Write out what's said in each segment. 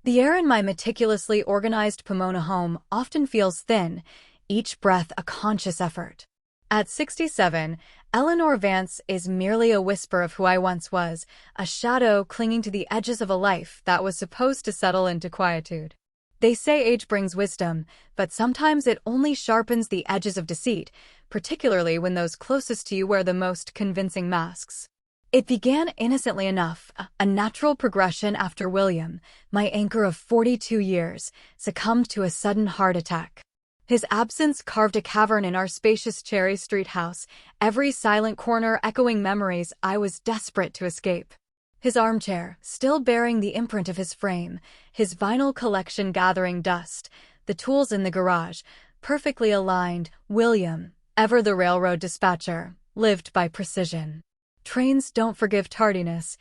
The air in my meticulously organized Pomona home often feels thin, each breath a conscious effort. At 67, Eleanor Vance is merely a whisper of who I once was, a shadow clinging to the edges of a life that was supposed to settle into quietude. They say age brings wisdom, but sometimes it only sharpens the edges of deceit, particularly when those closest to you wear the most convincing masks. It began innocently enough, a natural progression after William, my anchor of 42 years, succumbed to a sudden heart attack. His absence carved a cavern in our spacious Cherry Street house, every silent corner echoing memories I was desperate to escape. His armchair, still bearing the imprint of his frame, his vinyl collection gathering dust, the tools in the garage, perfectly aligned. William, ever the railroad dispatcher, lived by precision. Trains don't forgive tardiness.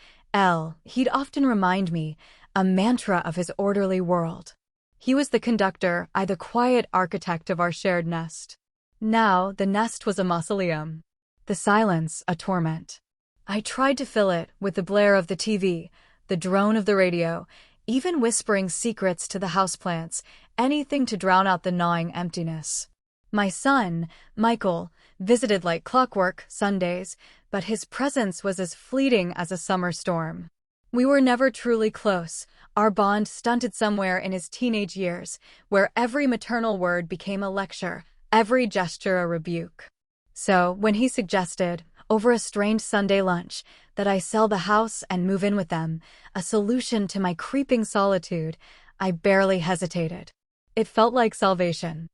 He'd often remind me, a mantra of his orderly world. He was the conductor, I the quiet architect of our shared nest. Now, the nest was a mausoleum. The silence, a torment. I tried to fill it with the blare of the TV, the drone of the radio, even whispering secrets to the houseplants, anything to drown out the gnawing emptiness. My son, Michael, visited like clockwork Sundays, but his presence was as fleeting as a summer storm. We were never truly close, our bond stunted somewhere in his teenage years, where every maternal word became a lecture, every gesture a rebuke. So, when he suggested, over a strained Sunday lunch, that I sell the house and move in with them, a solution to my creeping solitude, I barely hesitated. It felt like salvation.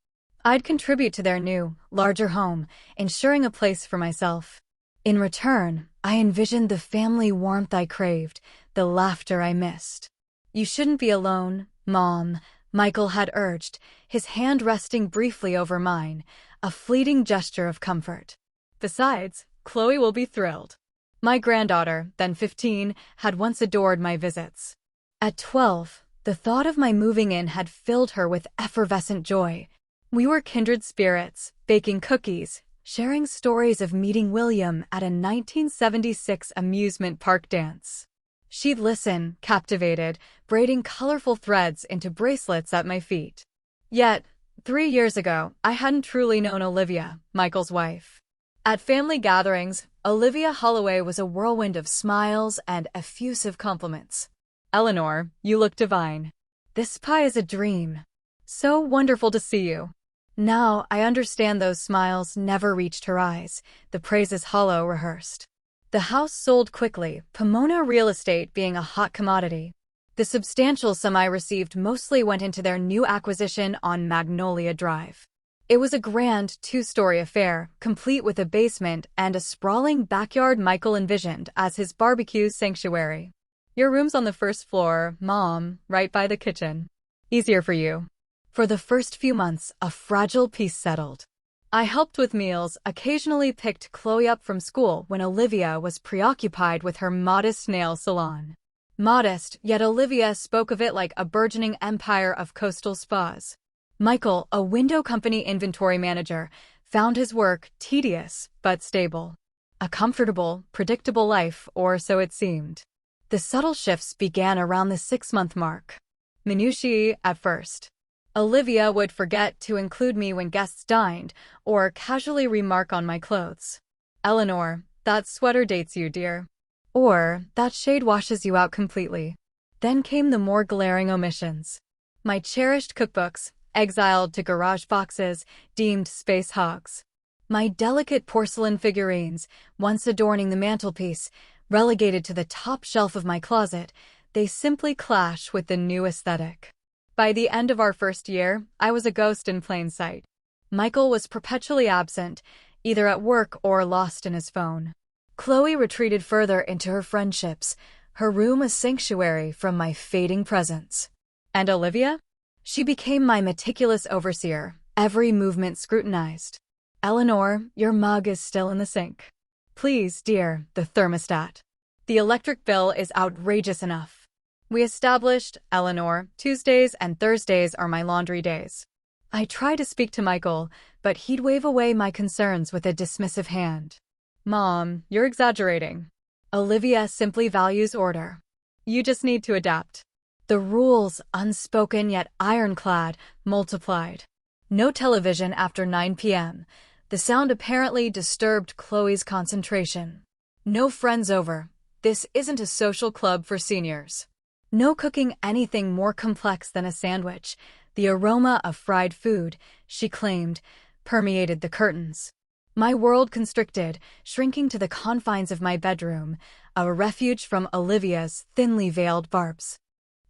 I'd contribute to their new, larger home, ensuring a place for myself. In return, I envisioned the family warmth I craved, the laughter I missed. "You shouldn't be alone, Mom," Michael had urged, his hand resting briefly over mine, a fleeting gesture of comfort. "Besides, Chloe will be thrilled." My granddaughter, then 15, had once adored my visits. At 12, the thought of my moving in had filled her with effervescent joy. We were kindred spirits, baking cookies, sharing stories of meeting William at a 1976 amusement park dance. She'd listen, captivated, braiding colorful threads into bracelets at my feet. Yet, 3 years ago, I hadn't truly known Olivia, Michael's wife. At family gatherings, Olivia Holloway was a whirlwind of smiles and effusive compliments. "Eleanor, you look divine. This pie is a dream. So wonderful to see you." Now, I understand those smiles never reached her eyes, the praises hollow rehearsed. The house sold quickly, Pomona real estate being a hot commodity. The substantial sum I received mostly went into their new acquisition on Magnolia Drive. It was a grand 2-story affair, complete with a basement and a sprawling backyard Michael envisioned as his barbecue sanctuary. "Your room's on the first floor, Mom, right by the kitchen. Easier for you." For the first few months, a fragile peace settled. I helped with meals, occasionally picked Chloe up from school when Olivia was preoccupied with her modest nail salon. Modest, yet Olivia spoke of it like a burgeoning empire of coastal spas. Michael, a window company inventory manager, found his work tedious but stable. A comfortable, predictable life, or so it seemed. The subtle shifts began around the 6-month mark. Minutiae at first. Olivia would forget to include me when guests dined, or casually remark on my clothes. "Eleanor, that sweater dates you, dear." Or, "That shade washes you out completely." Then came the more glaring omissions. My cherished cookbooks, exiled to garage boxes, deemed space hogs. My delicate porcelain figurines, once adorning the mantelpiece, relegated to the top shelf of my closet, they simply clash with the new aesthetic. By the end of our first year, I was a ghost in plain sight. Michael was perpetually absent, either at work or lost in his phone. Chloe retreated further into her friendships, her room a sanctuary from my fading presence. And Olivia? She became my meticulous overseer, every movement scrutinized. "Eleanor, your mug is still in the sink. Please, dear, the thermostat. The electric bill is outrageous enough." We established, "Eleanor, Tuesdays and Thursdays are my laundry days." I tried to speak to Michael, but he'd wave away my concerns with a dismissive hand. "Mom, you're exaggerating. Olivia simply values order. You just need to adapt." The rules, unspoken yet ironclad, multiplied. No television after 9 p.m. The sound apparently disturbed Chloe's concentration. No friends over. This isn't a social club for seniors. No cooking anything more complex than a sandwich. The aroma of fried food, she claimed, permeated the curtains. My world constricted, shrinking to the confines of my bedroom, a refuge from Olivia's thinly veiled barbs.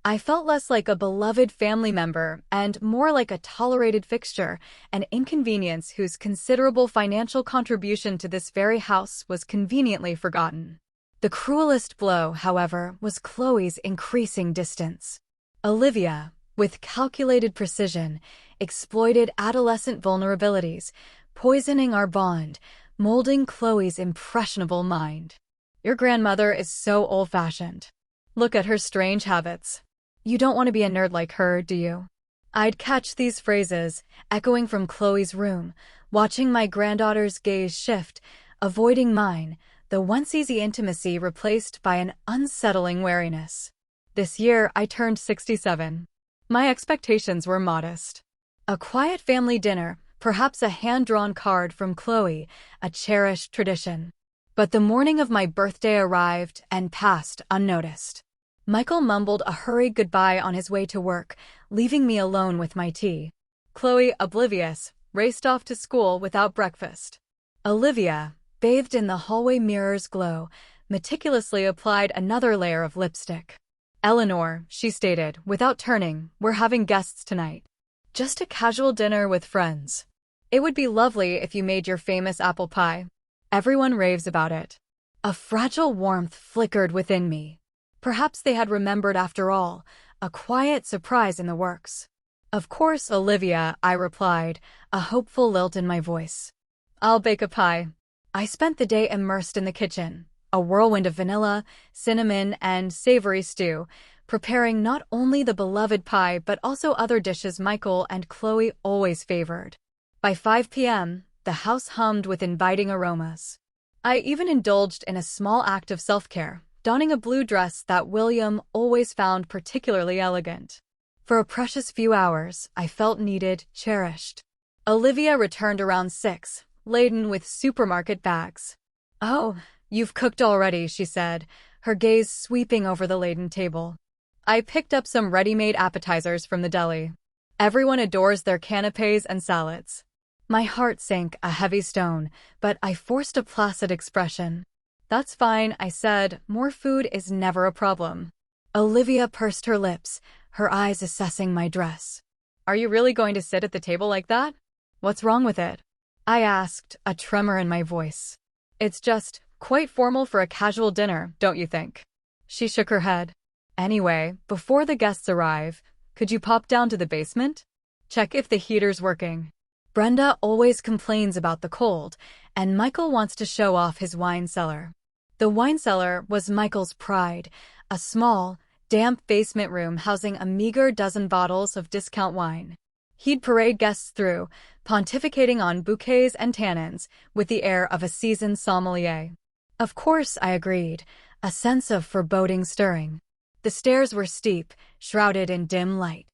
I felt less like a beloved family member and more like a tolerated fixture, an inconvenience whose considerable financial contribution to this very house was conveniently forgotten. The cruelest blow, however, was Chloe's increasing distance. Olivia, with calculated precision, exploited adolescent vulnerabilities, poisoning our bond, molding Chloe's impressionable mind. Your grandmother is so old-fashioned. Look at her strange habits. You don't want to be a nerd like her, do you? I'd catch these phrases, echoing from Chloe's room, watching my granddaughter's gaze shift, avoiding mine, the once easy intimacy replaced by an unsettling wariness. This year, I turned 67. My expectations were modest. A quiet family dinner, perhaps a hand-drawn card from Chloe, a cherished tradition. But the morning of my birthday arrived and passed unnoticed. Michael mumbled a hurried goodbye on his way to work, leaving me alone with my tea. Chloe, oblivious, raced off to school without breakfast. Olivia, bathed in the hallway mirror's glow, meticulously applied another layer of lipstick. Eleanor, she stated, without turning, we're having guests tonight. Just a casual dinner with friends. It would be lovely if you made your famous apple pie. Everyone raves about it. A fragile warmth flickered within me. Perhaps they had remembered after all, a quiet surprise in the works. Of course, Olivia, I replied, a hopeful lilt in my voice. I'll bake a pie. I spent the day immersed in the kitchen, a whirlwind of vanilla, cinnamon, and savory stew, preparing not only the beloved pie but also other dishes Michael and Chloe always favored. By 5 p.m., the house hummed with inviting aromas. I even indulged in a small act of self-care, donning a blue dress that William always found particularly elegant. For a precious few hours, I felt needed, cherished. Olivia returned around 6, laden with supermarket bags. Oh, you've cooked already, she said, her gaze sweeping over the laden table. I picked up some ready-made appetizers from the deli. Everyone adores their canapés and salads. My heart sank a heavy stone, but I forced a placid expression. That's fine, I said. More food is never a problem. Olivia pursed her lips, her eyes assessing my dress. Are you really going to sit at the table like that? What's wrong with it? I asked, a tremor in my voice. It's just quite formal for a casual dinner, don't you think? She shook her head. Anyway, before the guests arrive, could you pop down to the basement? Check if the heater's working. Brenda always complains about the cold, and Michael wants to show off his wine cellar. The wine cellar was Michael's pride, a small, damp basement room housing a meager dozen bottles of discount wine. He'd parade guests through, pontificating on bouquets and tannins, with the air of a seasoned sommelier. Of course, I agreed, a sense of foreboding stirring. The stairs were steep, shrouded in dim light.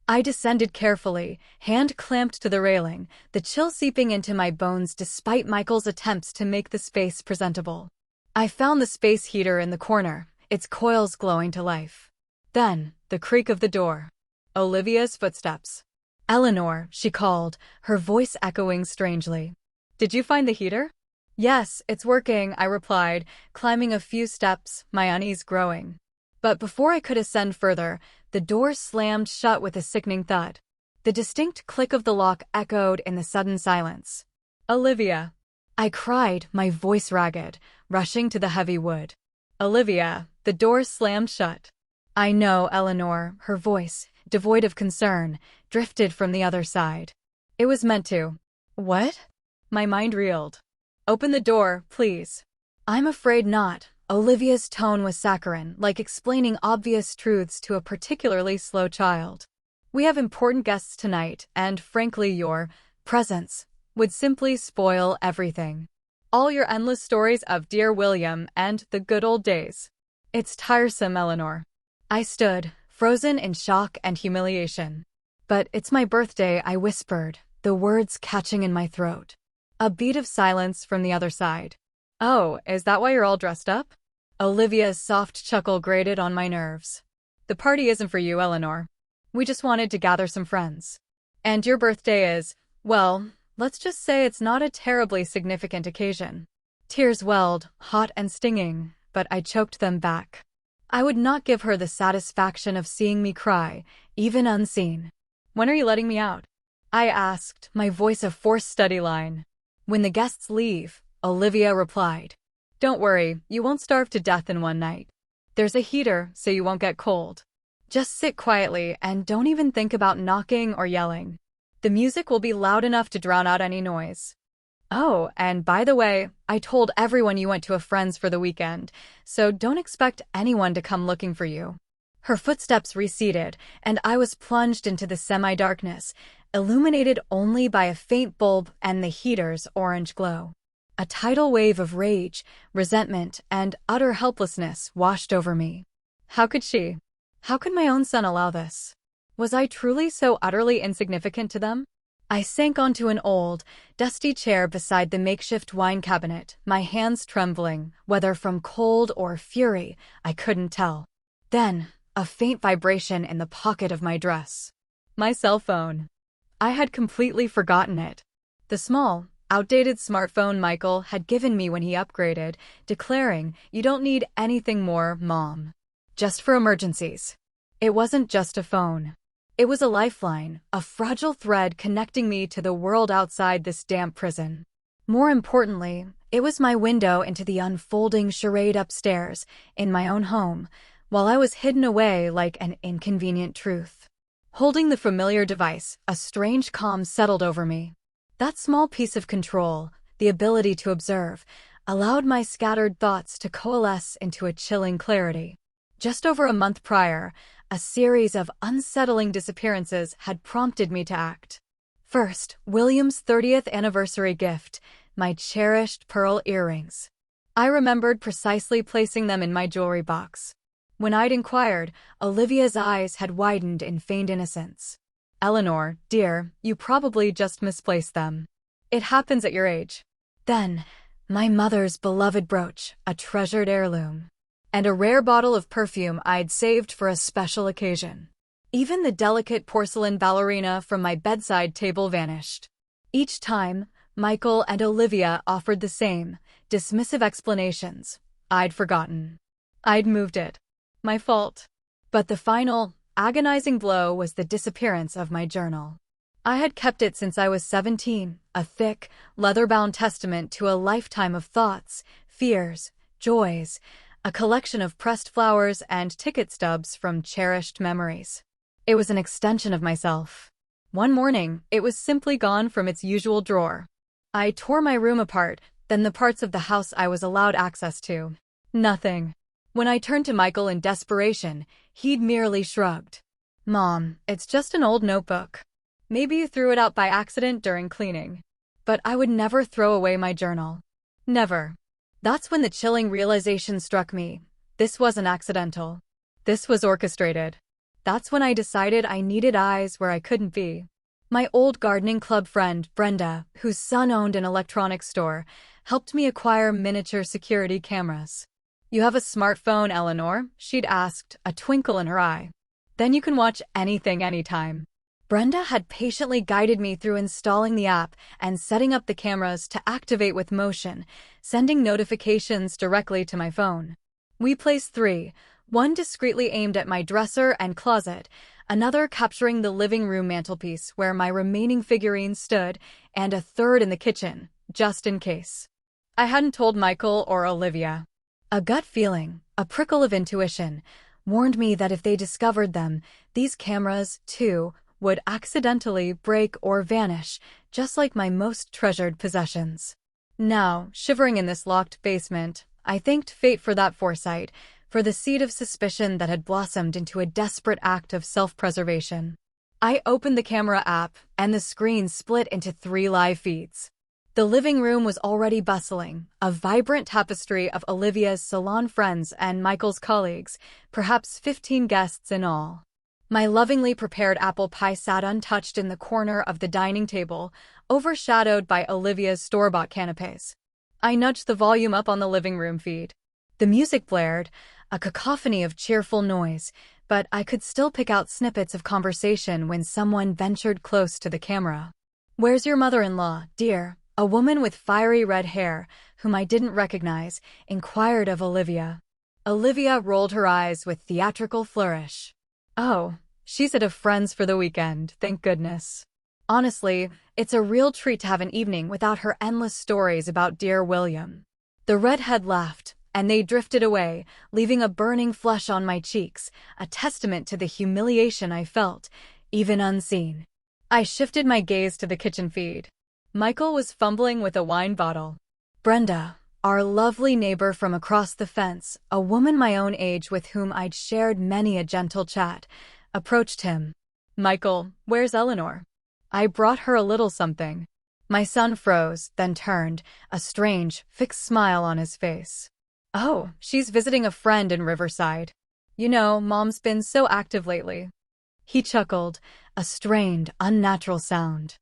I descended carefully, hand clamped to the railing, the chill seeping into my bones despite Michael's attempts to make the space presentable. I found the space heater in the corner, its coils glowing to life. Then, the creak of the door. Olivia's footsteps. Eleanor, she called, her voice echoing strangely. Did you find the heater? Yes, it's working, I replied, climbing a few steps, my unease growing. But before I could ascend further, the door slammed shut with a sickening thud. The distinct click of the lock echoed in the sudden silence. Olivia! I cried, my voice ragged, rushing to the heavy wood. Olivia! The door slammed shut. I know, Eleanor, her voice, devoid of concern, drifted from the other side. It was meant to. What? My mind reeled. Open the door, please. I'm afraid not. Olivia's tone was saccharine, like explaining obvious truths to a particularly slow child. We have important guests tonight, and frankly your presence would simply spoil everything. All your endless stories of dear William and the good old days. It's tiresome, Eleanor. I stood, frozen in shock and humiliation. "But it's my birthday," I whispered, the words catching in my throat. A beat of silence from the other side. "Oh, is that why you're all dressed up?" Olivia's soft chuckle grated on my nerves. "The party isn't for you, Eleanor. We just wanted to gather some friends. And your birthday is, well, let's just say it's not a terribly significant occasion." Tears welled, hot and stinging, but I choked them back. I would not give her the satisfaction of seeing me cry, even unseen. "When are you letting me out?" I asked, my voice a forced study line. "When the guests leave," Olivia replied. "Don't worry, you won't starve to death in one night. There's a heater, so you won't get cold. Just sit quietly and don't even think about knocking or yelling. The music will be loud enough to drown out any noise. Oh, and by the way, I told everyone you went to a friend's for the weekend, so don't expect anyone to come looking for you." Her footsteps receded, and I was plunged into the semi-darkness, illuminated only by a faint bulb and the heater's orange glow. A tidal wave of rage, resentment, and utter helplessness washed over me. How could she? How could my own son allow this? Was I truly so utterly insignificant to them? I sank onto an old, dusty chair beside the makeshift wine cabinet, my hands trembling, whether from cold or fury, I couldn't tell. Then, a faint vibration in the pocket of my dress. My cell phone. I had completely forgotten it. The small, outdated smartphone Michael had given me when he upgraded, declaring, "You don't need anything more, Mom. Just for emergencies." It wasn't just a phone. It was a lifeline, a fragile thread connecting me to the world outside this damp prison. More importantly, it was my window into the unfolding charade upstairs, in my own home, while I was hidden away like an inconvenient truth. Holding the familiar device, a strange calm settled over me. That small piece of control, the ability to observe, allowed my scattered thoughts to coalesce into a chilling clarity. Just over a month prior, a series of unsettling disappearances had prompted me to act. First, William's 30th anniversary gift, my cherished pearl earrings. I remembered precisely placing them in my jewelry box. When I'd inquired, Olivia's eyes had widened in feigned innocence. "Eleanor, dear, you probably just misplaced them. It happens at your age." Then, my mother's beloved brooch, a treasured heirloom, and a rare bottle of perfume I'd saved for a special occasion. Even the delicate porcelain ballerina from my bedside table vanished. Each time, Michael and Olivia offered the same, dismissive explanations. I'd forgotten. I'd moved it. My fault. But the final, agonizing blow was the disappearance of my journal. I had kept it since I was 17, a thick, leather-bound testament to a lifetime of thoughts, fears, joys, a collection of pressed flowers and ticket stubs from cherished memories. It was an extension of myself. One morning, it was simply gone from its usual drawer. I tore my room apart, then the parts of the house I was allowed access to. Nothing. When I turned to Michael in desperation, he'd merely shrugged. "Mom, it's just an old notebook. Maybe you threw it out by accident during cleaning." But I would never throw away my journal. Never. That's when the chilling realization struck me. This wasn't accidental. This was orchestrated. That's when I decided I needed eyes where I couldn't be. My old gardening club friend, Brenda, whose son owned an electronics store, helped me acquire miniature security cameras. "You have a smartphone, Eleanor?" she'd asked, a twinkle in her eye. "Then you can watch anything anytime." Brenda had patiently guided me through installing the app and setting up the cameras to activate with motion, sending notifications directly to my phone. We placed 3, one discreetly aimed at my dresser and closet, another capturing the living room mantelpiece where my remaining figurines stood, and a third in the kitchen, just in case. I hadn't told Michael or Olivia. A gut feeling, a prickle of intuition, warned me that if they discovered them, these cameras, too, would accidentally break or vanish, just like my most treasured possessions. Now, shivering in this locked basement, I thanked fate for that foresight, for the seed of suspicion that had blossomed into a desperate act of self-preservation. I opened the camera app, and the screen split into 3 live feeds. The living room was already bustling, a vibrant tapestry of Olivia's salon friends and Michael's colleagues, perhaps 15 guests in all. My lovingly prepared apple pie sat untouched in the corner of the dining table, overshadowed by Olivia's store-bought canapés. I nudged the volume up on the living room feed. The music blared, a cacophony of cheerful noise, but I could still pick out snippets of conversation when someone ventured close to the camera. "Where's your mother-in-law, dear?" A woman with fiery red hair, whom I didn't recognize, inquired of Olivia. Olivia rolled her eyes with theatrical flourish. "Oh, she's at a friend's for the weekend, thank goodness. Honestly, it's a real treat to have an evening without her endless stories about dear William." The redhead laughed, and they drifted away, leaving a burning flush on my cheeks, a testament to the humiliation I felt, even unseen. I shifted my gaze to the kitchen feed. Michael was fumbling with a wine bottle. Brenda, our lovely neighbor from across the fence, a woman my own age with whom I'd shared many a gentle chat, approached him. "Michael, where's Eleanor? I brought her a little something." My son froze, then turned, a strange, fixed smile on his face. "Oh, she's visiting a friend in Riverside. You know, Mom's been so active lately." He chuckled, a strained, unnatural sound.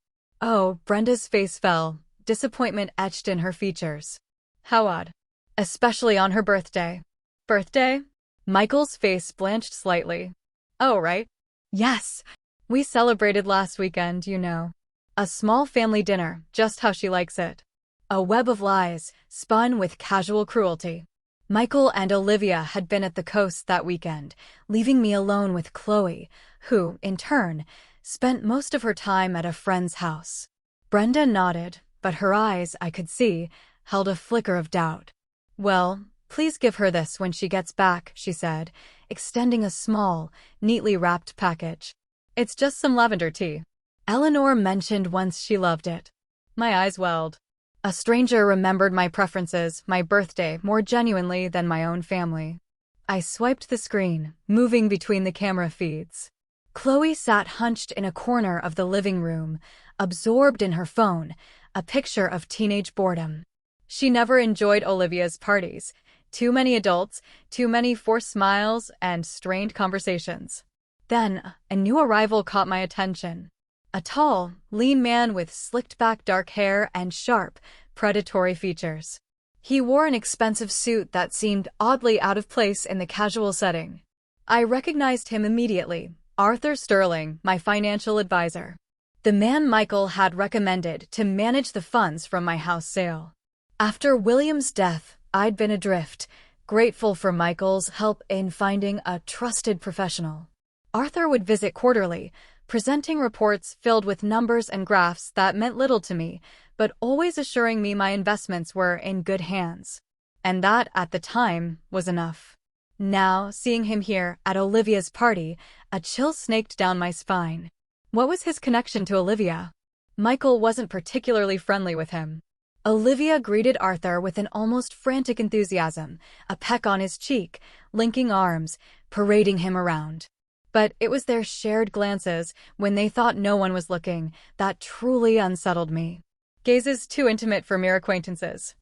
Oh, Brenda's face fell, disappointment etched in her features. "How odd. Especially on her birthday." "Birthday?" Michael's face blanched slightly. "Oh, right. Yes. We celebrated last weekend, you know. A small family dinner, just how she likes it." A web of lies, spun with casual cruelty. Michael and Olivia had been at the coast that weekend, leaving me alone with Chloe, who, in turn, spent most of her time at a friend's house. Brenda nodded, but her eyes, I could see, held a flicker of doubt. "Well, please give her this when she gets back," she said, extending a small, neatly wrapped package. "It's just some lavender tea. Eleanor mentioned once she loved it." My eyes welled. A stranger remembered my preferences, my birthday, more genuinely than my own family. I swiped the screen, moving between the camera feeds. Chloe sat hunched in a corner of the living room, absorbed in her phone, a picture of teenage boredom. She never enjoyed Olivia's parties. Too many adults, too many forced smiles, and strained conversations. Then, a new arrival caught my attention. A tall, lean man with slicked-back dark hair and sharp, predatory features. He wore an expensive suit that seemed oddly out of place in the casual setting. I recognized him immediately. Arthur Sterling, my financial advisor. The man Michael had recommended to manage the funds from my house sale. After William's death, I'd been adrift, grateful for Michael's help in finding a trusted professional. Arthur would visit quarterly, presenting reports filled with numbers and graphs that meant little to me, but always assuring me my investments were in good hands. And that, at the time, was enough. Now, seeing him here, at Olivia's party, a chill snaked down my spine. What was his connection to Olivia? Michael wasn't particularly friendly with him. Olivia greeted Arthur with an almost frantic enthusiasm, a peck on his cheek, linking arms, parading him around. But it was their shared glances, when they thought no one was looking, that truly unsettled me. Gazes too intimate for mere acquaintances.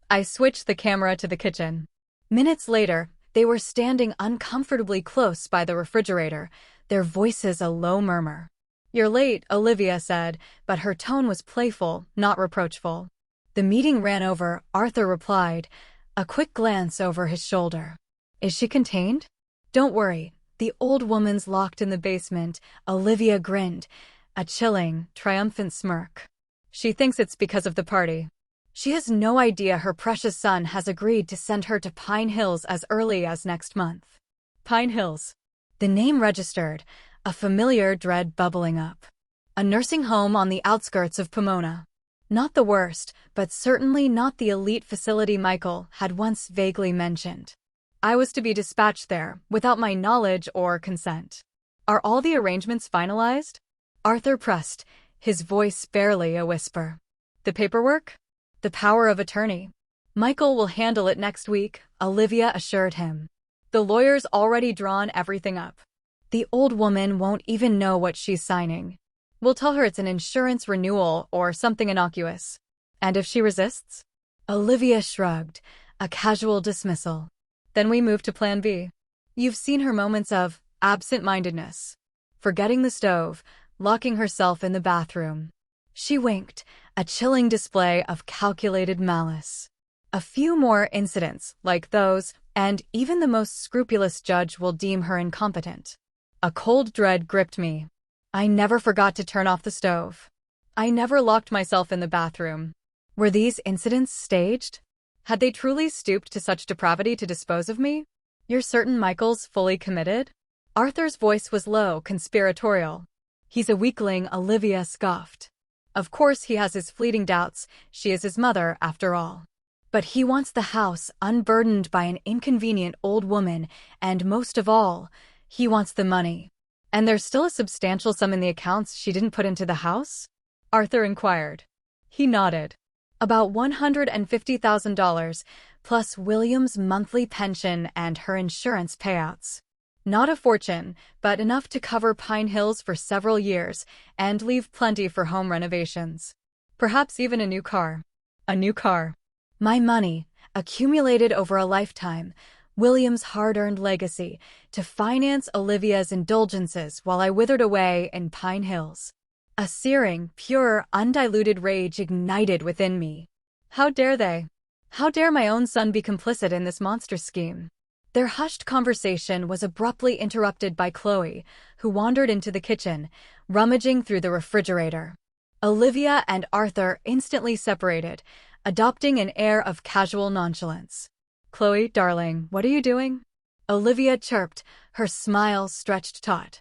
I switched the camera to the kitchen. Minutes later, they were standing uncomfortably close by the refrigerator, their voices a low murmur. "You're late," Olivia said, but her tone was playful, not reproachful. "The meeting ran over," Arthur replied, a quick glance over his shoulder. "Is she contained?" "Don't worry. The old woman's locked in the basement," Olivia grinned, a chilling, triumphant smirk. "She thinks it's because of the party. She has no idea her precious son has agreed to send her to Pine Hills as early as next month." Pine Hills. The name registered, a familiar dread bubbling up. A nursing home on the outskirts of Pomona. Not the worst, but certainly not the elite facility Michael had once vaguely mentioned. I was to be dispatched there, without my knowledge or consent. "Are all the arrangements finalized?" Arthur pressed, his voice barely a whisper. "The paperwork?" "The power of attorney. Michael will handle it next week," Olivia assured him. "The lawyer's already drawn everything up. The old woman won't even know what she's signing. We'll tell her it's an insurance renewal or something innocuous." And if she resists? Olivia shrugged, a casual dismissal. Then we move to plan B. You've seen her moments of absent-mindedness. Forgetting the stove, locking herself in the bathroom. She winked, a chilling display of calculated malice. A few more incidents like those, and even the most scrupulous judge will deem her incompetent. A cold dread gripped me. I never forgot to turn off the stove. I never locked myself in the bathroom. Were these incidents staged? Had they truly stooped to such depravity to dispose of me? You're certain Michael's fully committed? Arthur's voice was low, conspiratorial. He's a weakling, Olivia scoffed. Of course he has his fleeting doubts, she is his mother, after all. But he wants the house unburdened by an inconvenient old woman, and most of all, he wants the money. And there's still a substantial sum in the accounts she didn't put into the house? Arthur inquired. He nodded. About $150,000, plus William's monthly pension and her insurance payouts. Not a fortune, but enough to cover Pine Hills for several years and leave plenty for home renovations. Perhaps even a new car. A new car. My money, accumulated over a lifetime, William's hard-earned legacy, to finance Olivia's indulgences while I withered away in Pine Hills. A searing, pure, undiluted rage ignited within me. How dare they? How dare my own son be complicit in this monster scheme? Their hushed conversation was abruptly interrupted by Chloe, who wandered into the kitchen, rummaging through the refrigerator. Olivia and Arthur instantly separated, adopting an air of casual nonchalance. Chloe, darling, what are you doing? Olivia chirped, her smile stretched taut.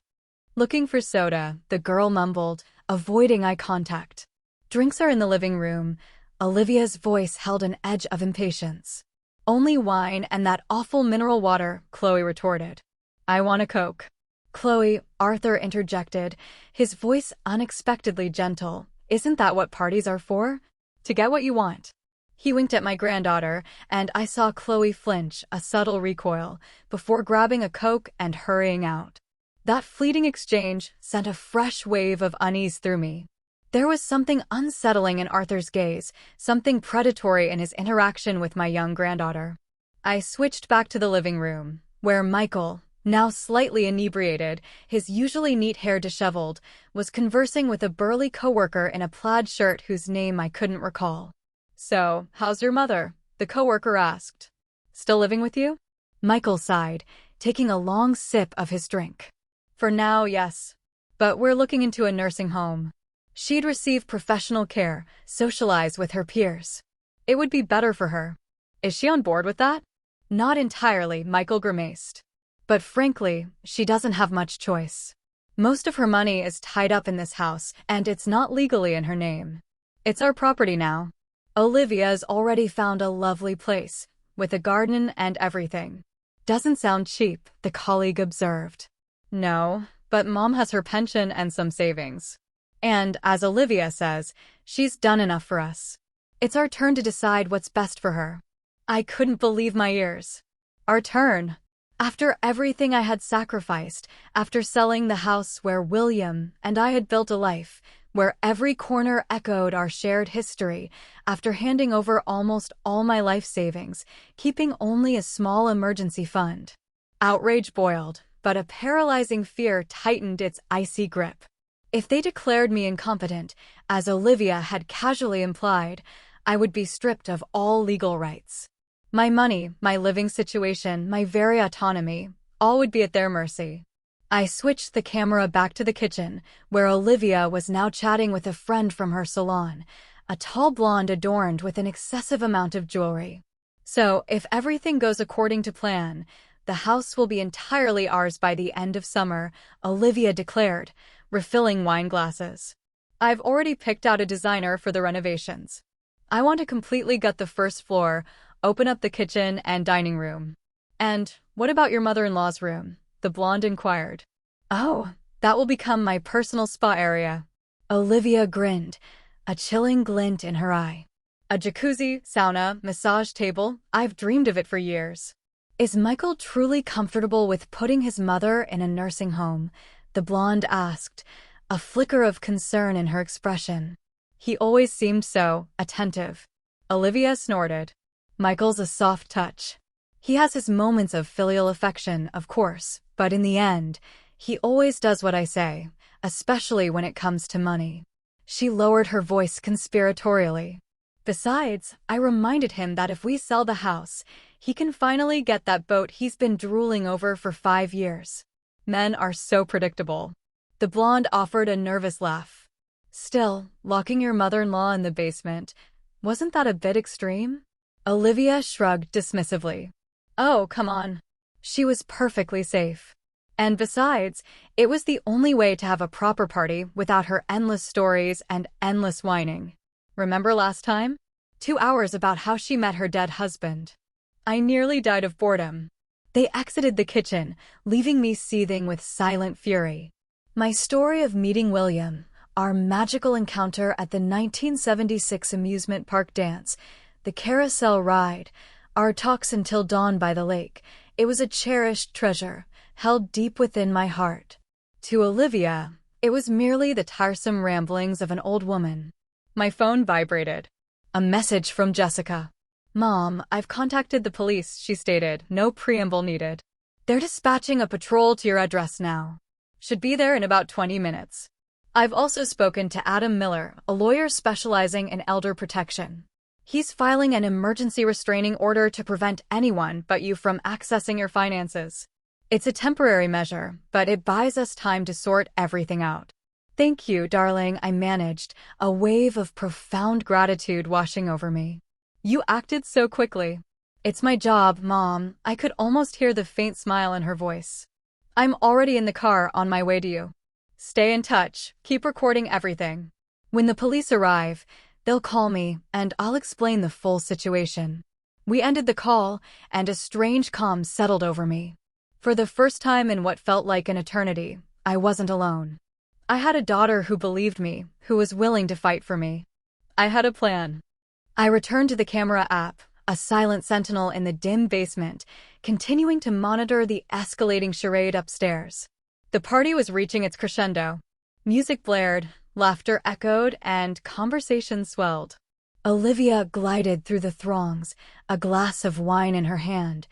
Looking for soda, the girl mumbled, avoiding eye contact. Drinks are in the living room. Olivia's voice held an edge of impatience. Only wine and that awful mineral water, Chloe retorted. I want a Coke. Chloe, Arthur interjected, his voice unexpectedly gentle. Isn't that what parties are for? To get what you want. He winked at my granddaughter, and I saw Chloe flinch, a subtle recoil, before grabbing a Coke and hurrying out. That fleeting exchange sent a fresh wave of unease through me. There was something unsettling in Arthur's gaze, something predatory in his interaction with my young granddaughter. I switched back to the living room, where Michael, now slightly inebriated, his usually neat hair disheveled, was conversing with a burly coworker in a plaid shirt whose name I couldn't recall. So, how's your mother? The coworker asked. Still living with you? Michael sighed, taking a long sip of his drink. For now, yes. But we're looking into a nursing home. She'd receive professional care, socialize with her peers. It would be better for her. Is she on board with that? Not entirely, Michael grimaced. But frankly, she doesn't have much choice. Most of her money is tied up in this house, and it's not legally in her name. It's our property now. Olivia's already found a lovely place, with a garden and everything. Doesn't sound cheap, the colleague observed. No, but Mom has her pension and some savings. And, as Olivia says, she's done enough for us. It's our turn to decide what's best for her. I couldn't believe my ears. Our turn. After everything I had sacrificed, after selling the house where William and I had built a life, where every corner echoed our shared history, after handing over almost all my life savings, keeping only a small emergency fund. Outrage boiled, but a paralyzing fear tightened its icy grip. If they declared me incompetent, as Olivia had casually implied, I would be stripped of all legal rights. My money, my living situation, my very autonomy, all would be at their mercy. I switched the camera back to the kitchen, where Olivia was now chatting with a friend from her salon, a tall blonde adorned with an excessive amount of jewelry. So, if everything goes according to plan, the house will be entirely ours by the end of summer, Olivia declared, refilling wine glasses. I've already picked out a designer for the renovations. I want to completely gut the first floor, open up the kitchen and dining room. And what about your mother-in-law's room? The blonde inquired. Oh, that will become my personal spa area. Olivia grinned, a chilling glint in her eye. A jacuzzi, sauna, massage table, I've dreamed of it for years. Is Michael truly comfortable with putting his mother in a nursing home? The blonde asked, a flicker of concern in her expression. He always seemed so attentive. Olivia snorted. Michael's a soft touch. He has his moments of filial affection, of course, but in the end, he always does what I say, especially when it comes to money. She lowered her voice conspiratorially. Besides, I reminded him that if we sell the house, he can finally get that boat he's been drooling over for 5 years. Men are so predictable. The blonde offered a nervous laugh. Still, locking your mother-in-law in the basement, wasn't that a bit extreme? Olivia shrugged dismissively. Oh, come on. She was perfectly safe. And besides, it was the only way to have a proper party without her endless stories and endless whining. Remember last time? 2 hours about how she met her dead husband. I nearly died of boredom. They exited the kitchen, leaving me seething with silent fury. My story of meeting William, our magical encounter at the 1976 amusement park dance, the carousel ride, our talks until dawn by the lake, it was a cherished treasure, held deep within my heart. To Olivia, it was merely the tiresome ramblings of an old woman. My phone vibrated. A message from Jessica. Mom, I've contacted the police, she stated, no preamble needed. They're dispatching a patrol to your address now. Should be there in about 20 minutes. I've also spoken to Adam Miller, a lawyer specializing in elder protection. He's filing an emergency restraining order to prevent anyone but you from accessing your finances. It's a temporary measure, but it buys us time to sort everything out. Thank you, darling, I managed, a wave of profound gratitude washing over me. You acted so quickly. It's my job, Mom. I could almost hear the faint smile in her voice. I'm already in the car on my way to you. Stay in touch. Keep recording everything. When the police arrive, they'll call me, and I'll explain the full situation. We ended the call, and a strange calm settled over me. For the first time in what felt like an eternity, I wasn't alone. I had a daughter who believed me, who was willing to fight for me. I had a plan. I returned to the camera app, a silent sentinel in the dim basement, continuing to monitor the escalating charade upstairs. The party was reaching its crescendo. Music blared, laughter echoed, and conversation swelled. Olivia glided through the throngs, a glass of wine in her hand,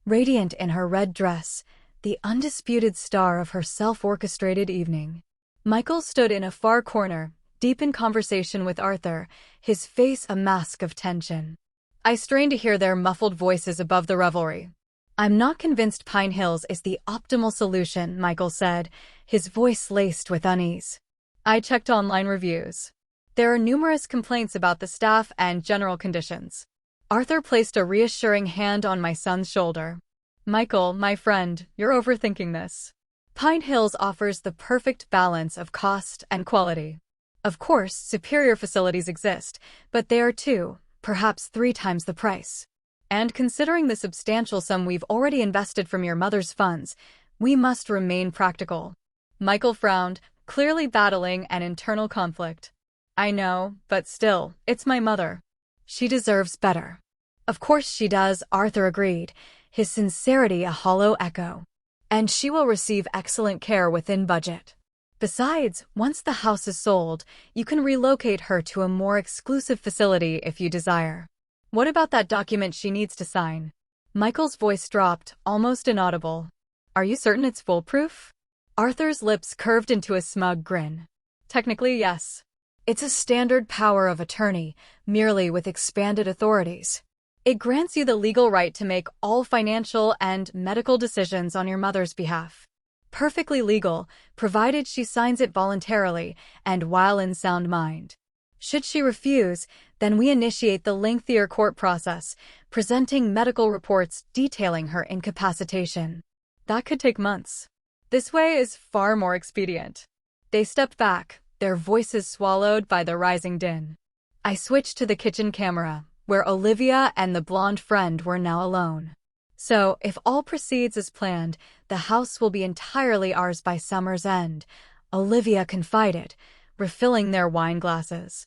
radiant in her red dress, the undisputed star of her self-orchestrated evening. Michael stood in a far corner, deep in conversation with Arthur, his face a mask of tension. I strained to hear their muffled voices above the revelry. I'm not convinced Pine Hills is the optimal solution, Michael said, his voice laced with unease. I checked online reviews. There are numerous complaints about the staff and general conditions. Arthur placed a reassuring hand on my son's shoulder. Michael, my friend, you're overthinking this. Pine Hills offers the perfect balance of cost and quality. Of course, superior facilities exist, but they are 2, perhaps 3 times the price. And considering the substantial sum we've already invested from your mother's funds, we must remain practical. Michael frowned, clearly battling an internal conflict. I know, but still, it's my mother. She deserves better. Of course she does, Arthur agreed, his sincerity a hollow echo. And she will receive excellent care within budget. Besides, once the house is sold, you can relocate her to a more exclusive facility if you desire. What about that document she needs to sign? Michael's voice dropped, almost inaudible. Are you certain it's foolproof? Arthur's lips curved into a smug grin. Technically, yes. It's a standard power of attorney, merely with expanded authorities. It grants you the legal right to make all financial and medical decisions on your mother's behalf. Perfectly legal, provided she signs it voluntarily and while in sound mind. Should she refuse, then we initiate the lengthier court process, presenting medical reports detailing her incapacitation. That could take months. This way is far more expedient. They stepped back, their voices swallowed by the rising din. I switched to the kitchen camera, where Olivia and the blonde friend were now alone. So, if all proceeds as planned, the house will be entirely ours by summer's end, Olivia confided, refilling their wine glasses.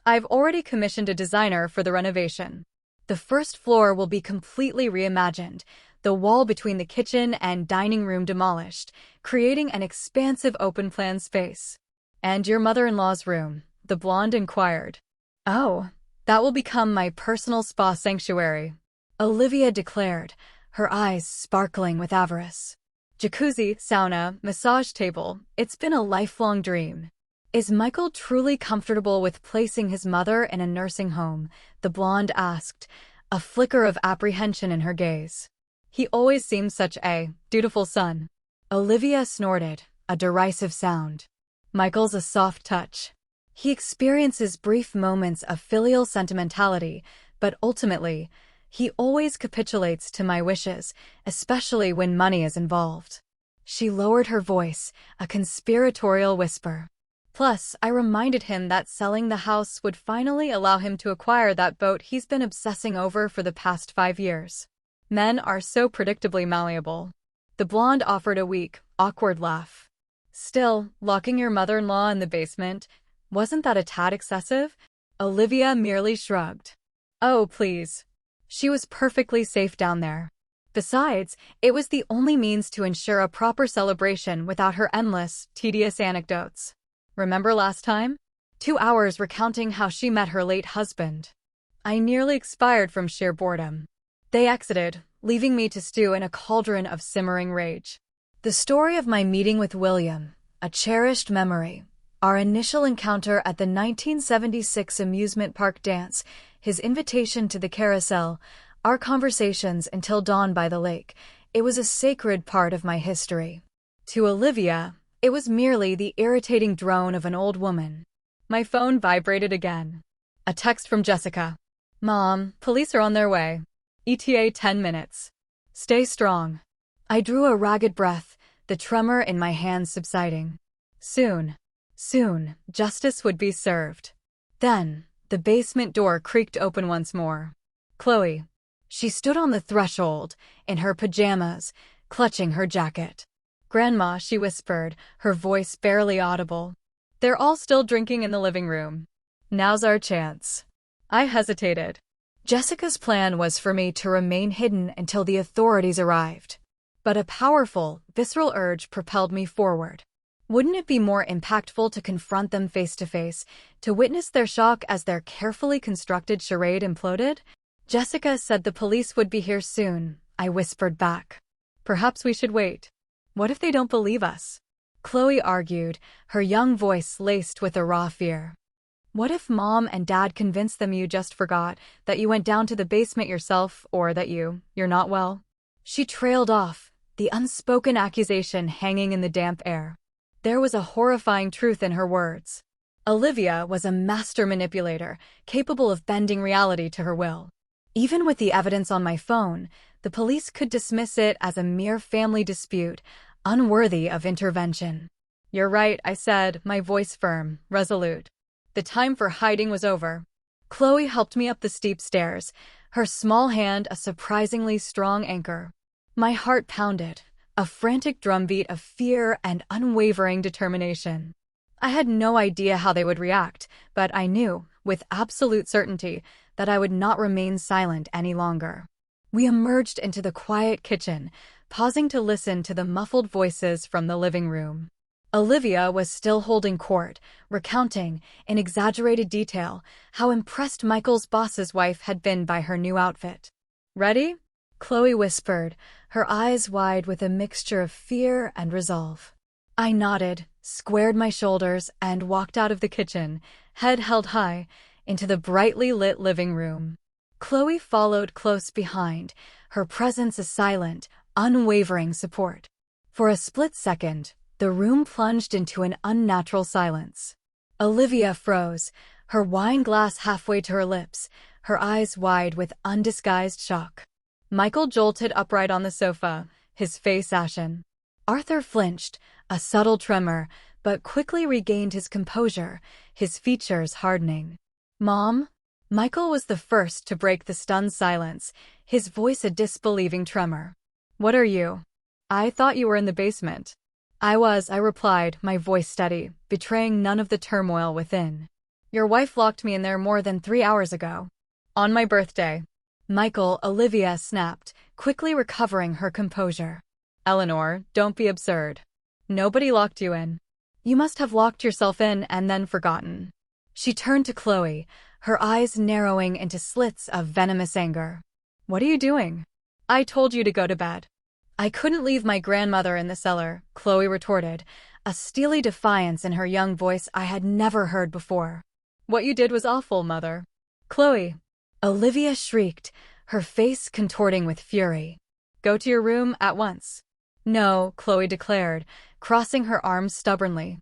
I've already commissioned a designer for the renovation. The first floor will be completely reimagined, the wall between the kitchen and dining room demolished, creating an expansive open-plan space. And your mother-in-law's room, the blonde inquired. Oh, that will become my personal spa sanctuary, Olivia declared, her eyes sparkling with avarice. Jacuzzi, sauna, massage table, it's been a lifelong dream. Is Michael truly comfortable with placing his mother in a nursing home? The blonde asked, a flicker of apprehension in her gaze. He always seems such a dutiful son. Olivia snorted, a derisive sound. Michael's a soft touch. He experiences brief moments of filial sentimentality, but ultimately, he always capitulates to my wishes, especially when money is involved. She lowered her voice, a conspiratorial whisper. Plus, I reminded him that selling the house would finally allow him to acquire that boat he's been obsessing over for the past 5 years. Men are so predictably malleable. The blonde offered a weak, awkward laugh. Still, locking your mother-in-law in the basement, wasn't that a tad excessive? Olivia merely shrugged. Oh, please. She was perfectly safe down there. Besides, it was the only means to ensure a proper celebration without her endless, tedious anecdotes. Remember last time? 2 hours recounting how she met her late husband. I nearly expired from sheer boredom. They exited, leaving me to stew in a cauldron of simmering rage. The story of my meeting with William, a cherished memory. Our initial encounter at the 1976 amusement park dance, his invitation to the carousel, our conversations until dawn by the lake. It was a sacred part of my history. To Olivia, it was merely the irritating drone of an old woman. My phone vibrated again. A text from Jessica. Mom, police are on their way. ETA 10 minutes. Stay strong. I drew a ragged breath, the tremor in my hands subsiding. Soon, justice would be served. Then, the basement door creaked open once more. Chloe. She stood on the threshold, in her pajamas, clutching her jacket. Grandma, she whispered, her voice barely audible. They're all still drinking in the living room. Now's our chance. I hesitated. Jessica's plan was for me to remain hidden until the authorities arrived. But a powerful, visceral urge propelled me forward. Wouldn't it be more impactful to confront them face to face, to witness their shock as their carefully constructed charade imploded? Jessica said the police would be here soon, I whispered back. Perhaps we should wait. What if they don't believe us? Chloe argued, her young voice laced with a raw fear. What if Mom and Dad convince them you just forgot, that you went down to the basement yourself, or that you're not well? She trailed off, the unspoken accusation hanging in the damp air. There was a horrifying truth in her words. Olivia was a master manipulator, capable of bending reality to her will. Even with the evidence on my phone, the police could dismiss it as a mere family dispute, unworthy of intervention. You're right, I said, my voice firm, resolute. The time for hiding was over. Chloe helped me up the steep stairs, her small hand a surprisingly strong anchor. My heart pounded, a frantic drumbeat of fear and unwavering determination. I had no idea how they would react, but I knew, with absolute certainty, that I would not remain silent any longer. We emerged into the quiet kitchen, pausing to listen to the muffled voices from the living room. Olivia was still holding court, recounting, in exaggerated detail, how impressed Michael's boss's wife had been by her new outfit. Ready? Chloe whispered, her eyes wide with a mixture of fear and resolve. I nodded, squared my shoulders, and walked out of the kitchen, head held high, into the brightly lit living room. Chloe followed close behind, her presence a silent, unwavering support. For a split second, the room plunged into an unnatural silence. Olivia froze, her wine glass halfway to her lips, her eyes wide with undisguised shock. Michael jolted upright on the sofa, his face ashen. Arthur flinched, a subtle tremor, but quickly regained his composure, his features hardening. Mom? Michael was the first to break the stunned silence, his voice a disbelieving tremor. What are you? I thought you were in the basement. I replied, my voice steady, betraying none of the turmoil within. Your wife locked me in there more than 3 hours ago. On my birthday. Michael, Olivia snapped, quickly recovering her composure. Eleanor, don't be absurd. Nobody locked you in. You must have locked yourself in and then forgotten. She turned to Chloe, her eyes narrowing into slits of venomous anger. "What are you doing? I told you to go to bed." "I couldn't leave my grandmother in the cellar," Chloe retorted, a steely defiance in her young voice I had never heard before. "What you did was awful, Mother." "Chloe!" Olivia shrieked, her face contorting with fury. "Go to your room at once." "No," Chloe declared, crossing her arms stubbornly.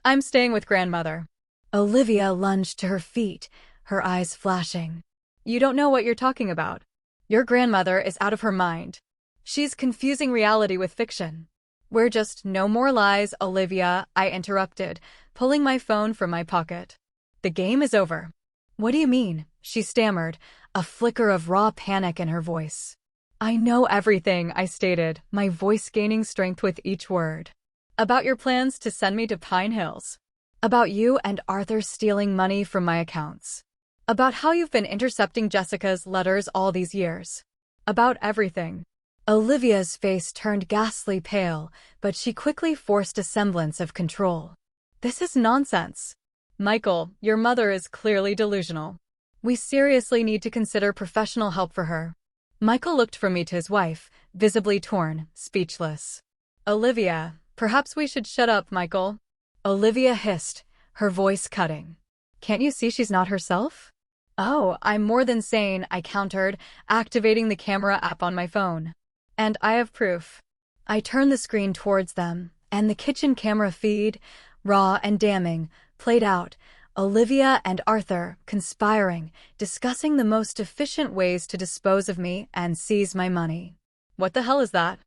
"I'm staying with grandmother." Olivia lunged to her feet, her eyes flashing. "You don't know what you're talking about. Your grandmother is out of her mind. She's confusing reality with fiction." "We're just no more lies, Olivia," I interrupted, pulling my phone from my pocket. "The game is over." "What do you mean?" she stammered, a flicker of raw panic in her voice. "I know everything," I stated, my voice gaining strength with each word. "About your plans to send me to Pine Hills. About you and Arthur stealing money from my accounts. About how you've been intercepting Jessica's letters all these years. About everything." Olivia's face turned ghastly pale, but she quickly forced a semblance of control. "This is nonsense. Michael, your mother is clearly delusional. We seriously need to consider professional help for her." Michael looked from me to his wife, visibly torn, speechless. "Olivia, perhaps we should shut up, Michael." Olivia hissed, her voice cutting. "Can't you see she's not herself?" "Oh, I'm more than sane," I countered, activating the camera app on my phone. "And I have proof." I turned the screen towards them, and the kitchen camera feed, raw and damning, played out, Olivia and Arthur conspiring, discussing the most efficient ways to dispose of me and seize my money. "What the hell is that?"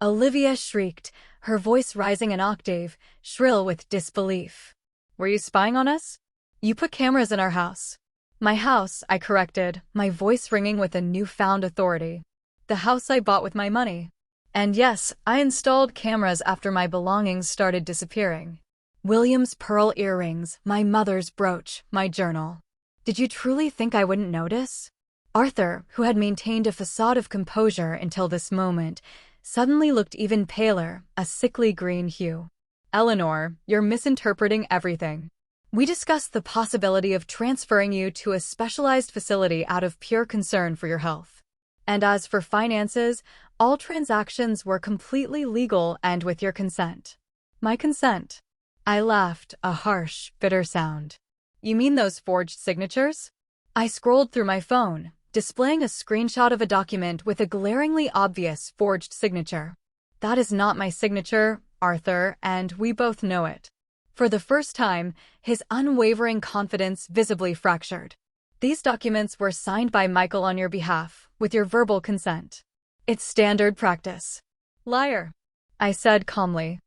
Olivia shrieked, her voice rising an octave, shrill with disbelief. "Were you spying on us? You put cameras in our house." "My house," I corrected, my voice ringing with a newfound authority. "The house I bought with my money. And yes, I installed cameras after my belongings started disappearing. William's pearl earrings, my mother's brooch, my journal. Did you truly think I wouldn't notice?" Arthur, who had maintained a facade of composure until this moment, suddenly looked even paler, a sickly green hue. "Eleanor, you're misinterpreting everything. We discussed the possibility of transferring you to a specialized facility out of pure concern for your health. And as for finances, all transactions were completely legal and with your consent." "My consent?" I laughed, a harsh, bitter sound. "You mean those forged signatures?" I scrolled through my phone, displaying a screenshot of a document with a glaringly obvious forged signature. "That is not my signature, Arthur, and we both know it." For the first time, his unwavering confidence visibly fractured. "These documents were signed by Michael on your behalf, with your verbal consent. It's standard practice." "Liar," I said calmly.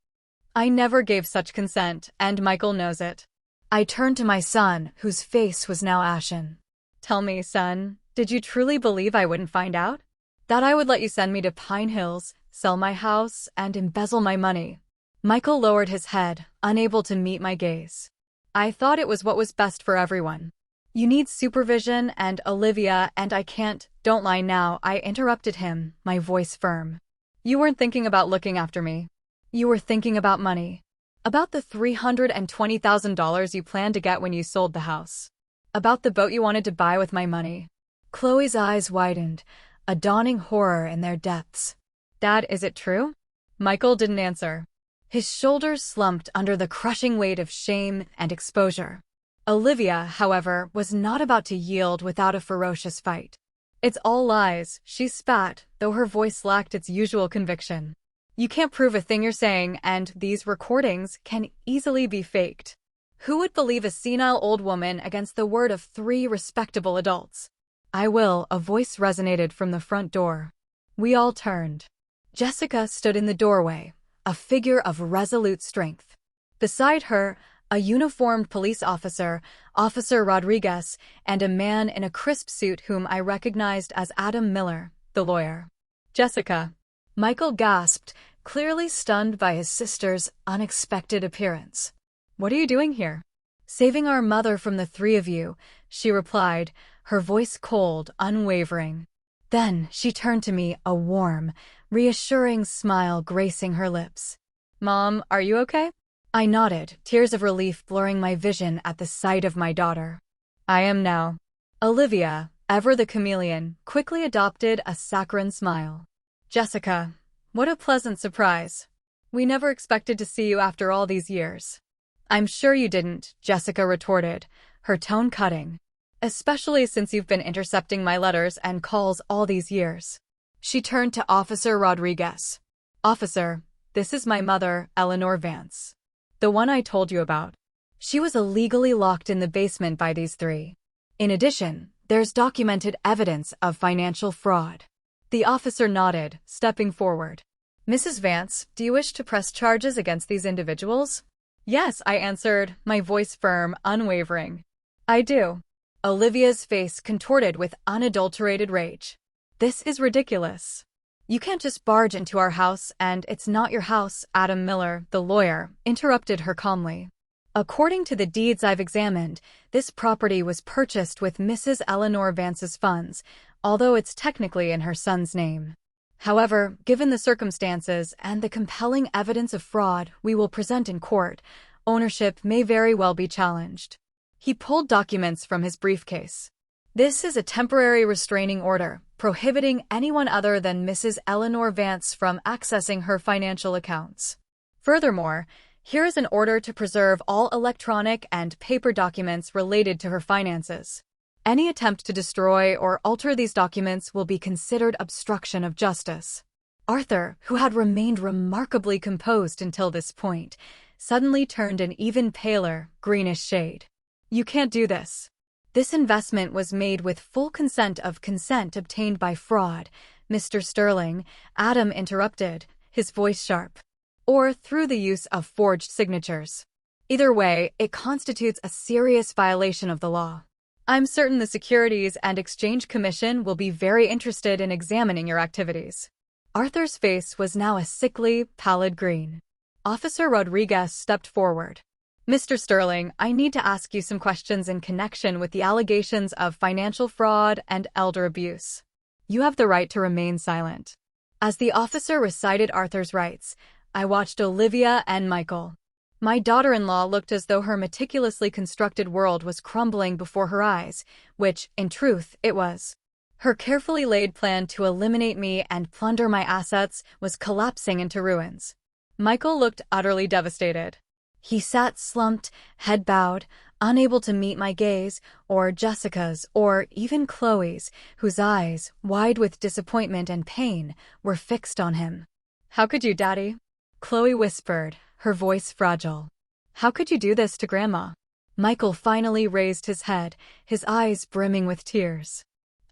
"I never gave such consent, and Michael knows it." I turned to my son, whose face was now ashen. "Tell me, son, did you truly believe I wouldn't find out? That I would let you send me to Pine Hills, sell my house, and embezzle my money?" Michael lowered his head, unable to meet my gaze. "I thought it was what was best for everyone. You need supervision and Olivia, and I can't." "Don't lie now," I interrupted him, my voice firm. "You weren't thinking about looking after me. You were thinking about money. About the $320,000 you planned to get when you sold the house. About the boat you wanted to buy with my money." Chloe's eyes widened, a dawning horror in their depths. "Dad, is it true?" Michael didn't answer. His shoulders slumped under the crushing weight of shame and exposure. Olivia, however, was not about to yield without a ferocious fight. "It's all lies," she spat, though her voice lacked its usual conviction. "You can't prove a thing you're saying, and these recordings can easily be faked. Who would believe a senile old woman against the word of 3 respectable adults?" "I will," a voice resonated from the front door. We all turned. Jessica stood in the doorway, a figure of resolute strength. Beside her, a uniformed police officer, Officer Rodriguez, and a man in a crisp suit whom I recognized as Adam Miller, the lawyer. "Jessica." Michael gasped, clearly stunned by his sister's unexpected appearance. "What are you doing here?" "Saving our mother from the 3 of you," she replied, her voice cold, unwavering. Then she turned to me, a warm, reassuring smile gracing her lips. "Mom, are you okay?" I nodded, tears of relief blurring my vision at the sight of my daughter. I am now. Olivia, ever the chameleon, quickly adopted a saccharine smile. Jessica, what a pleasant surprise. We never expected to see you after all these years. I'm sure you didn't, Jessica retorted, her tone cutting. Especially since you've been intercepting my letters and calls all these years. She turned to Officer Rodriguez. Officer, this is my mother, Eleanor Vance. The one I told you about. She was illegally locked in the basement by these three. In addition, there's documented evidence of financial fraud. The officer nodded, stepping forward. Mrs. Vance, do you wish to press charges against these individuals? Yes, I answered, my voice firm, unwavering. I do. Olivia's face contorted with unadulterated rage. This is ridiculous. You can't just barge into our house, and it's not your house, Adam Miller, the lawyer, interrupted her calmly. According to the deeds I've examined, this property was purchased with Mrs. Eleanor Vance's funds, although it's technically in her son's name. However, given the circumstances and the compelling evidence of fraud we will present in court, ownership may very well be challenged. He pulled documents from his briefcase. This is a temporary restraining order, prohibiting anyone other than Mrs. Eleanor Vance from accessing her financial accounts. Furthermore, here is an order to preserve all electronic and paper documents related to her finances. Any attempt to destroy or alter these documents will be considered obstruction of justice. Arthur, who had remained remarkably composed until this point, suddenly turned an even paler, greenish shade. You can't do this. This investment was made with full consent obtained by fraud, Mr. Sterling, Adam interrupted, his voice sharp. Or through the use of forged signatures. Either way, it constitutes a serious violation of the law. I'm certain the Securities and Exchange Commission will be very interested in examining your activities. Arthur's face was now a sickly, pallid green. Officer Rodriguez stepped forward. Mr. Sterling, I need to ask you some questions in connection with the allegations of financial fraud and elder abuse. You have the right to remain silent. As the officer recited Arthur's rights, I watched Olivia and Michael. My daughter-in-law looked as though her meticulously constructed world was crumbling before her eyes, which, in truth, it was. Her carefully laid plan to eliminate me and plunder my assets was collapsing into ruins. Michael looked utterly devastated. He sat slumped, head bowed, unable to meet my gaze, or Jessica's, or even Chloe's, whose eyes, wide with disappointment and pain, were fixed on him. How could you, Daddy? Chloe whispered, her voice fragile. How could you do this to Grandma? Michael finally raised his head, his eyes brimming with tears.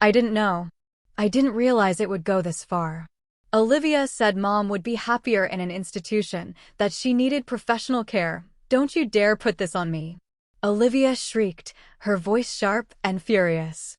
I didn't know. I didn't realize it would go this far. Olivia said Mom would be happier in an institution, that she needed professional care. Don't you dare put this on me. Olivia shrieked, her voice sharp and furious.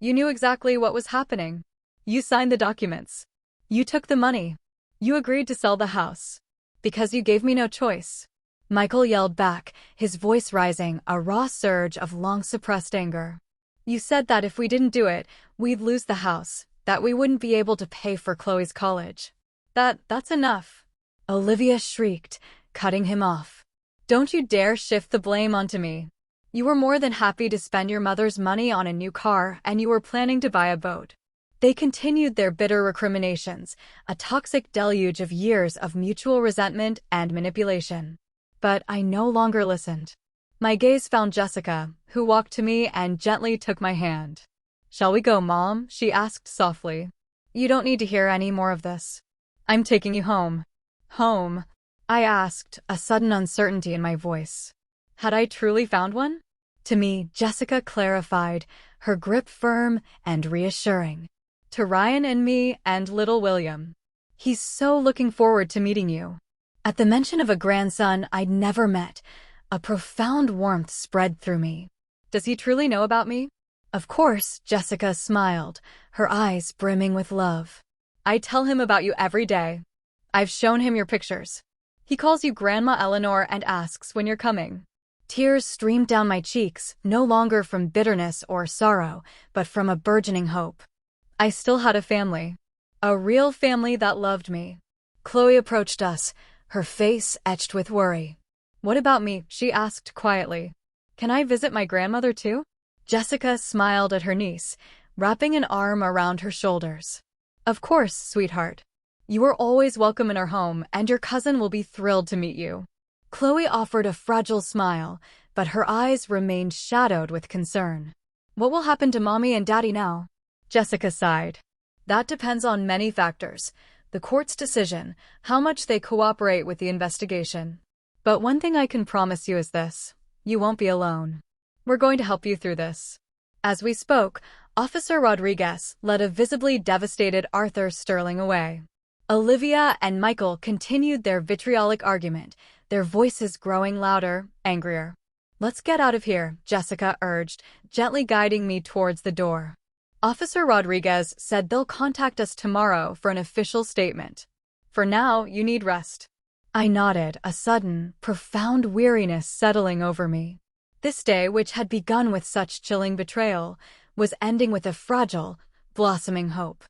You knew exactly what was happening. You signed the documents. You took the money. You agreed to sell the house. Because you gave me no choice. Michael yelled back, his voice rising, a raw surge of long-suppressed anger. You said that if we didn't do it, we'd lose the house, that we wouldn't be able to pay for Chloe's college. That's enough. Olivia shrieked, cutting him off. Don't you dare shift the blame onto me. You were more than happy to spend your mother's money on a new car, and you were planning to buy a boat. They continued their bitter recriminations, a toxic deluge of years of mutual resentment and manipulation. But I no longer listened. My gaze found Jessica, who walked to me and gently took my hand. Shall we go, Mom? She asked softly. You don't need to hear any more of this. I'm taking you home. Home? I asked, a sudden uncertainty in my voice. Had I truly found one? To me, Jessica clarified, her grip firm and reassuring. To Ryan and me and little William. He's so looking forward to meeting you. At the mention of a grandson I'd never met, a profound warmth spread through me. Does he truly know about me? Of course, Jessica smiled, her eyes brimming with love. I tell him about you every day. I've shown him your pictures. He calls you Grandma Eleanor and asks when you're coming. Tears streamed down my cheeks, no longer from bitterness or sorrow, but from a burgeoning hope. I still had a family. A real family that loved me. Chloe approached us, her face etched with worry. What about me? She asked quietly. Can I visit my grandmother too? Jessica smiled at her niece, wrapping an arm around her shoulders. Of course, sweetheart. You are always welcome in our home, and your cousin will be thrilled to meet you. Chloe offered a fragile smile, but her eyes remained shadowed with concern. What will happen to Mommy and Daddy now? Jessica sighed. That depends on many factors. The court's decision, how much they cooperate with the investigation. But one thing I can promise you is this. You won't be alone. We're going to help you through this. As we spoke, Officer Rodriguez led a visibly devastated Arthur Sterling away. Olivia and Michael continued their vitriolic argument, their voices growing louder, angrier. Let's get out of here, Jessica urged, gently guiding me towards the door. Officer Rodriguez said they'll contact us tomorrow for an official statement. For now, you need rest. I nodded, a sudden, profound weariness settling over me. This day, which had begun with such chilling betrayal, was ending with a fragile, blossoming hope.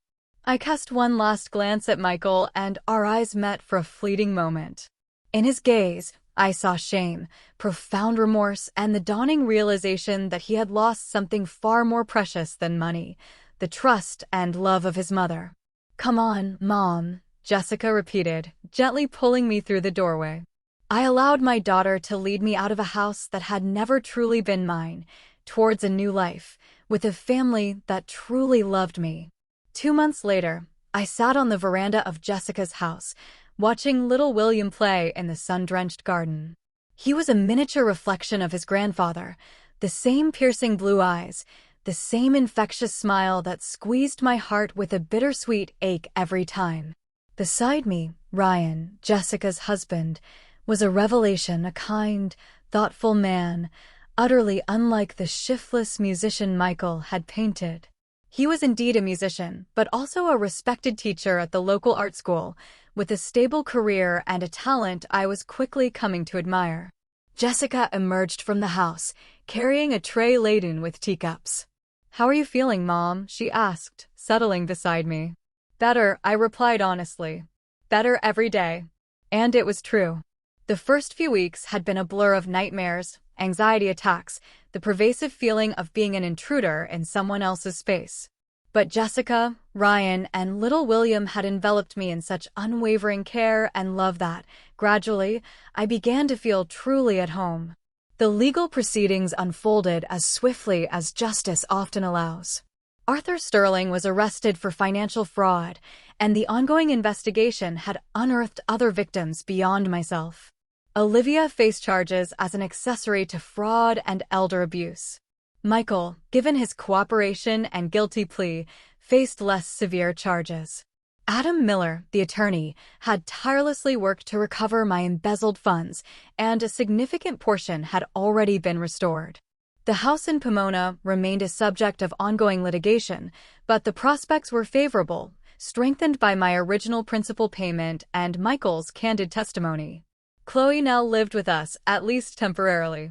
I cast one last glance at Michael, and our eyes met for a fleeting moment. In his gaze, I saw shame, profound remorse, and the dawning realization that he had lost something far more precious than money, the trust and love of his mother. Come on, Mom, Jessica repeated, gently pulling me through the doorway. I allowed my daughter to lead me out of a house that had never truly been mine, towards a new life, with a family that truly loved me. 2 months later, I sat on the veranda of Jessica's house, watching little William play in the sun-drenched garden. He was a miniature reflection of his grandfather, the same piercing blue eyes, the same infectious smile that squeezed my heart with a bittersweet ache every time. Beside me, Ryan, Jessica's husband, was a revelation, a kind, thoughtful man, utterly unlike the shiftless musician Michael had painted. He was indeed a musician, but also a respected teacher at the local art school, with a stable career and a talent I was quickly coming to admire. Jessica emerged from the house, carrying a tray laden with teacups. How are you feeling, Mom? She asked, settling beside me. Better, I replied honestly. Better every day. And it was true. The first few weeks had been a blur of nightmares, anxiety attacks, the pervasive feeling of being an intruder in someone else's space. But Jessica, Ryan, and little William had enveloped me in such unwavering care and love that, gradually, I began to feel truly at home. The legal proceedings unfolded as swiftly as justice often allows. Arthur Sterling was arrested for financial fraud, and the ongoing investigation had unearthed other victims beyond myself. Olivia faced charges as an accessory to fraud and elder abuse. Michael, given his cooperation and guilty plea, faced less severe charges. Adam Miller, the attorney, had tirelessly worked to recover my embezzled funds, and a significant portion had already been restored. The house in Pomona remained a subject of ongoing litigation, but the prospects were favorable, strengthened by my original principal payment and Michael's candid testimony. Chloe now lived with us, at least temporarily.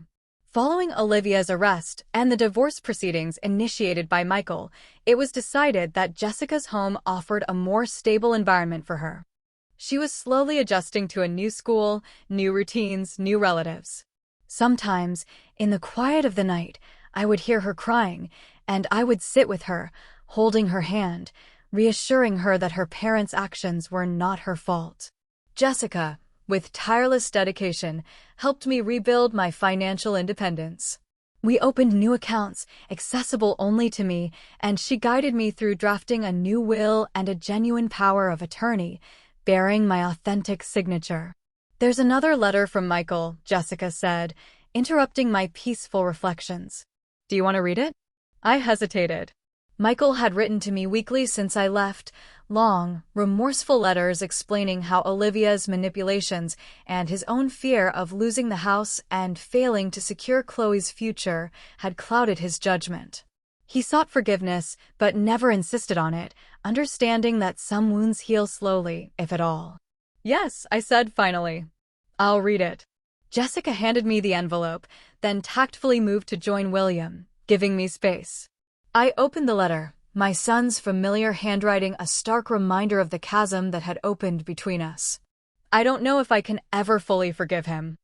Following Olivia's arrest and the divorce proceedings initiated by Michael, it was decided that Jessica's home offered a more stable environment for her. She was slowly adjusting to a new school, new routines, new relatives. Sometimes, in the quiet of the night, I would hear her crying, and I would sit with her, holding her hand, reassuring her that her parents' actions were not her fault. Jessica, with tireless dedication, helped me rebuild my financial independence. We opened new accounts, accessible only to me, and she guided me through drafting a new will and a genuine power of attorney, bearing my authentic signature. There's another letter from Michael, Jessica said, interrupting my peaceful reflections. Do you want to read it? I hesitated. Michael had written to me weekly since I left, long, remorseful letters explaining how Olivia's manipulations and his own fear of losing the house and failing to secure Chloe's future had clouded his judgment. He sought forgiveness, but never insisted on it, understanding that some wounds heal slowly, if at all. Yes, I said finally. I'll read it. Jessica handed me the envelope, then tactfully moved to join William, giving me space. I opened the letter, my son's familiar handwriting a stark reminder of the chasm that had opened between us. I don't know if I can ever fully forgive him.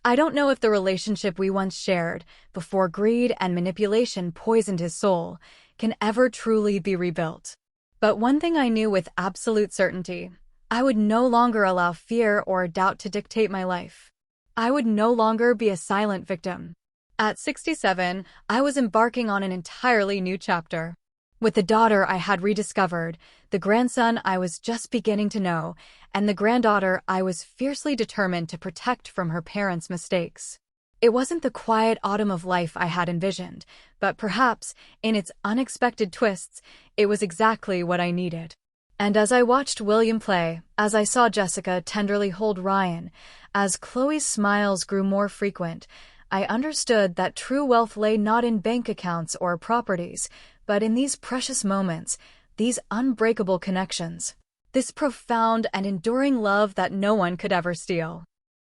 I don't know if the relationship we once shared, before greed and manipulation poisoned his soul, can ever truly be rebuilt. But one thing I knew with absolute certainty: I would no longer allow fear or doubt to dictate my life. I would no longer be a silent victim. At 67, I was embarking on an entirely new chapter. With the daughter I had rediscovered, the grandson I was just beginning to know, and the granddaughter I was fiercely determined to protect from her parents' mistakes. It wasn't the quiet autumn of life I had envisioned, but perhaps, in its unexpected twists, it was exactly what I needed. And as I watched William play, as I saw Jessica tenderly hold Ryan, as Chloe's smiles grew more frequent, I understood that true wealth lay not in bank accounts or properties, but in these precious moments, these unbreakable connections, this profound and enduring love that no one could ever steal.